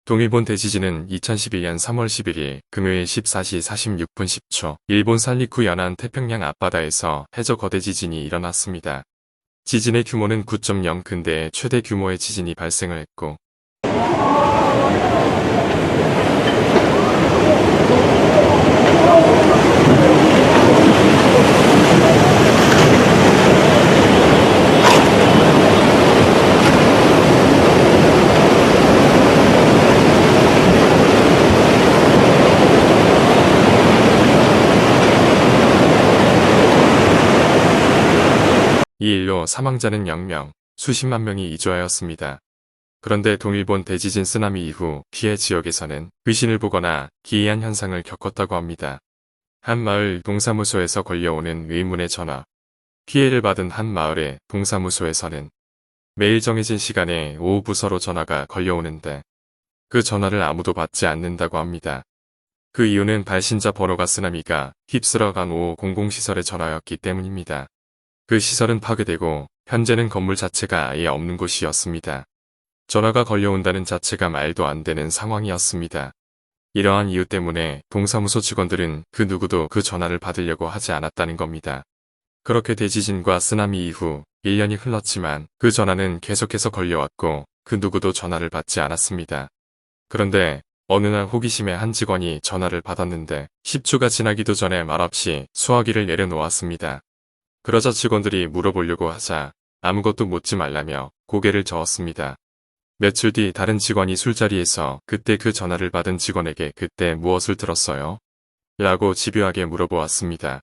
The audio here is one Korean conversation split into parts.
동일본 대지진은 2011년 3월 11일 금요일 14시 46분 10초 일본 산리쿠 연안 태평양 앞바다에서 해저 거대 지진이 일어났습니다. 지진의 규모는 9.0 근대의 최대 규모의 지진이 발생을 했고 이 일로 사망자는 0명, 수십만 명이 이주하였습니다. 그런데 동일본 대지진 쓰나미 이후 피해 지역에서는 귀신을 보거나 기이한 현상을 겪었다고 합니다. 한 마을 동사무소에서 걸려오는 의문의 전화. 피해를 받은 한 마을의 동사무소에서는 매일 정해진 시간에 오후 부서로 전화가 걸려오는데 그 전화를 아무도 받지 않는다고 합니다. 그 이유는 발신자 번호가 쓰나미가 휩쓸어간 500시설의 전화였기 때문입니다. 그 시설은 파괴되고 현재는 건물 자체가 아예 없는 곳이었습니다. 전화가 걸려온다는 자체가 말도 안 되는 상황이었습니다. 이러한 이유 때문에 동사무소 직원들은 그 누구도 그 전화를 받으려고 하지 않았다는 겁니다. 그렇게 대지진과 쓰나미 이후 1년이 흘렀지만 그 전화는 계속해서 걸려왔고 그 누구도 전화를 받지 않았습니다. 그런데 어느 날 호기심에 한 직원이 전화를 받았는데 10초가 지나기도 전에 말없이 수화기를 내려놓았습니다. 그러자 직원들이 물어보려고 하자 아무것도 묻지 말라며 고개를 저었습니다. 며칠 뒤 다른 직원이 술자리에서 그때 그 전화를 받은 직원에게 그때 무엇을 들었어요? 라고 집요하게 물어보았습니다.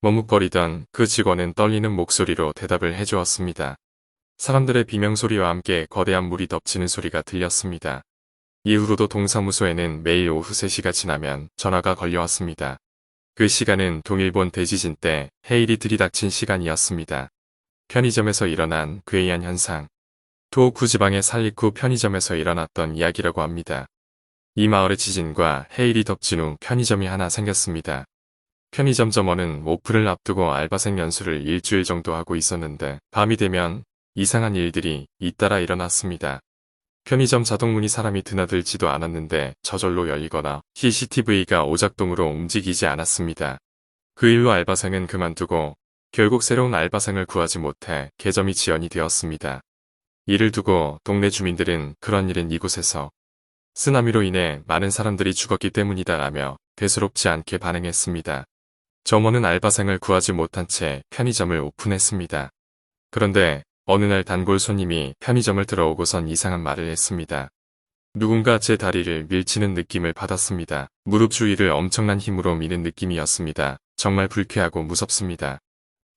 머뭇거리던 그 직원은 떨리는 목소리로 대답을 해주었습니다. 사람들의 비명소리와 함께 거대한 물이 덮치는 소리가 들렸습니다. 이후로도 동사무소에는 매일 오후 3시가 지나면 전화가 걸려왔습니다. 그 시간은 동일본 대지진 때 해일이 들이닥친 시간이었습니다. 편의점에서 일어난 괴이한 현상. 토호쿠 지방의 산리쿠 편의점에서 일어났던 이야기라고 합니다. 이 마을의 지진과 해일이 덮친 후 편의점이 하나 생겼습니다. 편의점 점원은 오픈을 앞두고 알바생 연수를 일주일 정도 하고 있었는데 밤이 되면 이상한 일들이 잇따라 일어났습니다. 편의점 자동문이 사람이 드나들지도 않았는데 저절로 열리거나 CCTV가 오작동으로 움직이지 않았습니다. 그 일로 알바생은 그만두고 결국 새로운 알바생을 구하지 못해 개점이 지연이 되었습니다. 이를 두고 동네 주민들은 그런 일은 이곳에서 쓰나미로 인해 많은 사람들이 죽었기 때문이다라며 대수롭지 않게 반응했습니다. 점원은 알바생을 구하지 못한 채 편의점을 오픈했습니다. 그런데 어느 날 단골 손님이 편의점을 들어오고선 이상한 말을 했습니다. 누군가 제 다리를 밀치는 느낌을 받았습니다. 무릎 주위를 엄청난 힘으로 미는 느낌이었습니다. 정말 불쾌하고 무섭습니다.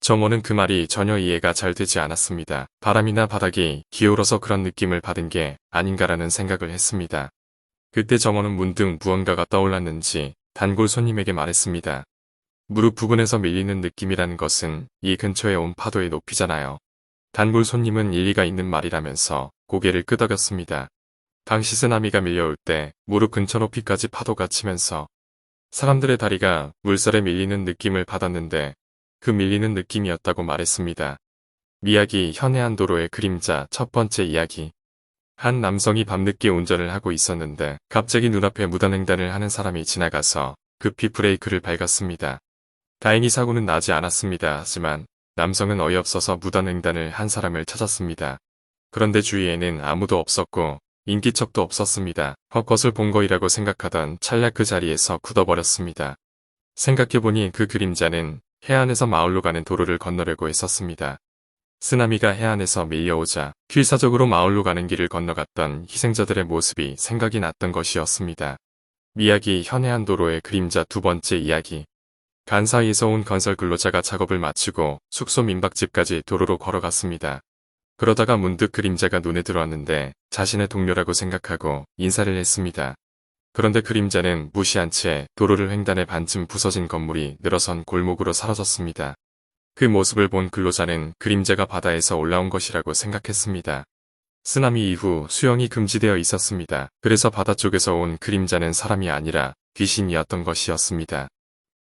점원은 그 말이 전혀 이해가 잘 되지 않았습니다. 바람이나 바닥이 기울어서 그런 느낌을 받은 게 아닌가라는 생각을 했습니다. 그때 점원은 문득 무언가가 떠올랐는지 단골 손님에게 말했습니다. 무릎 부근에서 밀리는 느낌이라는 것은 이 근처에 온 파도의 높이잖아요. 단골 손님은 일리가 있는 말이라면서 고개를 끄덕였습니다. 당시 쓰나미가 밀려올 때 무릎 근처 높이까지 파도가 치면서 사람들의 다리가 물살에 밀리는 느낌을 받았는데 그 밀리는 느낌이었다고 말했습니다. 미야기 현해안 도로의 그림자 첫 번째 이야기. 한 남성이 밤늦게 운전을 하고 있었는데 갑자기 눈앞에 무단횡단을 하는 사람이 지나가서 급히 브레이크를 밟았습니다. 다행히 사고는 나지 않았습니다. 하지만 남성은 어이없어서 무단횡단을 한 사람을 찾았습니다. 그런데 주위에는 아무도 없었고 인기척도 없었습니다. 헛것을 본 거이라고 생각하던 찰나 그 자리에서 굳어버렸습니다. 생각해보니 그 그림자는 해안에서 마을로 가는 도로를 건너려고 했었습니다. 쓰나미가 해안에서 밀려오자 필사적으로 마을로 가는 길을 건너갔던 희생자들의 모습이 생각이 났던 것이었습니다. 미야기 현해안 도로의 그림자 두 번째 이야기. 간사이에서 온 건설 근로자가 작업을 마치고 숙소 민박집까지 도로로 걸어갔습니다. 그러다가 문득 그림자가 눈에 들어왔는데 자신의 동료라고 생각하고 인사를 했습니다. 그런데 그림자는 무시한 채 도로를 횡단해 반쯤 부서진 건물이 늘어선 골목으로 사라졌습니다. 그 모습을 본 근로자는 그림자가 바다에서 올라온 것이라고 생각했습니다. 쓰나미 이후 수영이 금지되어 있었습니다. 그래서 바다 쪽에서 온 그림자는 사람이 아니라 귀신이었던 것이었습니다.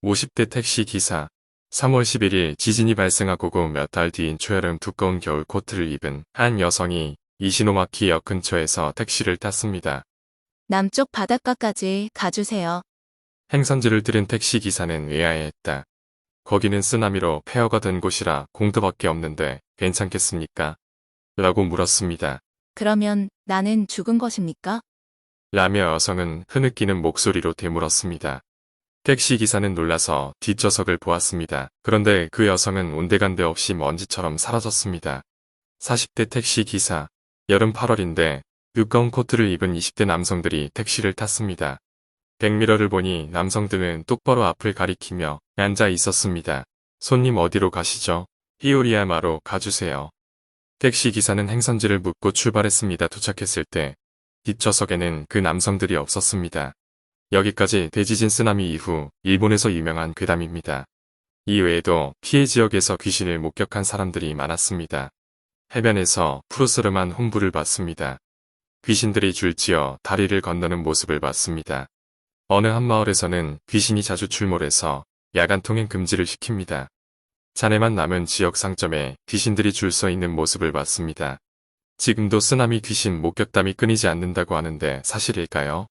50대 택시 기사. 3월 11일 지진이 발생하고 몇 달 뒤인 초여름 두꺼운 겨울 코트를 입은 한 여성이 이시노마키 역 근처에서 택시를 탔습니다. 남쪽 바닷가까지 가주세요. 행선지를 들은 택시 기사는 의아해했다. 거기는 쓰나미로 폐허가 된 곳이라 공터밖에 없는데 괜찮겠습니까? 라고 물었습니다. 그러면 나는 죽은 것입니까? 라며 여성은 흐느끼는 목소리로 되물었습니다. 택시 기사는 놀라서 뒷좌석을 보았습니다. 그런데 그 여성은 온데간데 없이 먼지처럼 사라졌습니다. 40대 택시 기사. 여름 8월인데 두꺼운 코트를 입은 20대 남성들이 택시를 탔습니다. 백미러를 보니 남성들은 똑바로 앞을 가리키며 앉아 있었습니다. 손님 어디로 가시죠? 히오리야마로 가주세요. 택시 기사는 행선지를 묻고 출발했습니다. 도착했을 때 뒷좌석에는 그 남성들이 없었습니다. 여기까지 대지진 쓰나미 이후 일본에서 유명한 괴담입니다. 이 외에도 피해 지역에서 귀신을 목격한 사람들이 많았습니다. 해변에서 푸르스름한 홍부를 봤습니다. 귀신들이 줄지어 다리를 건너는 모습을 봤습니다. 어느 한 마을에서는 귀신이 자주 출몰해서 야간 통행 금지를 시킵니다. 잔해만 남은 지역 상점에 귀신들이 줄 서 있는 모습을 봤습니다. 지금도 쓰나미 귀신 목격담이 끊이지 않는다고 하는데 사실일까요?